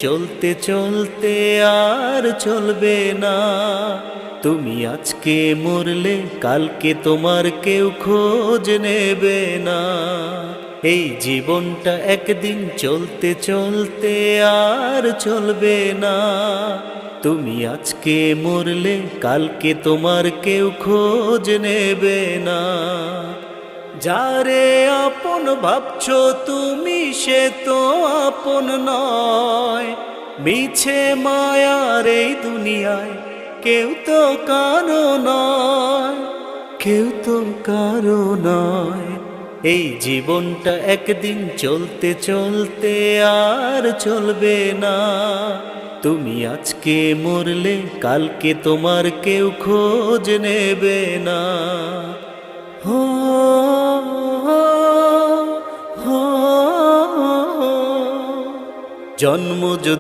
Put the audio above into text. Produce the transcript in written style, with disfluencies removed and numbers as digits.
চলতে চলতে আর চলবে না। তুমি আজকে মরলে কালকে তোমার কেউ খোঁজ নেবে না। এই জীবনটা একদিন চলতে চলতে আর চলবে না। তুমি আজকে মরলে কালকে তোমার কেউ খোঁজ নেবে না। যারে আপন ভাবছো তুমি সে তো আপন নয়। মিছে মায়ার এই দুনিয়ায় কেউ তো কারো নয়, কেউ তো কারো নয়। এই জীবনটা একদিন চলতে চলতে আর চলবে না। তুমি আজকে মরলে কালকে তোমার কেউ খোঁজ নেবে না। হো জন্ম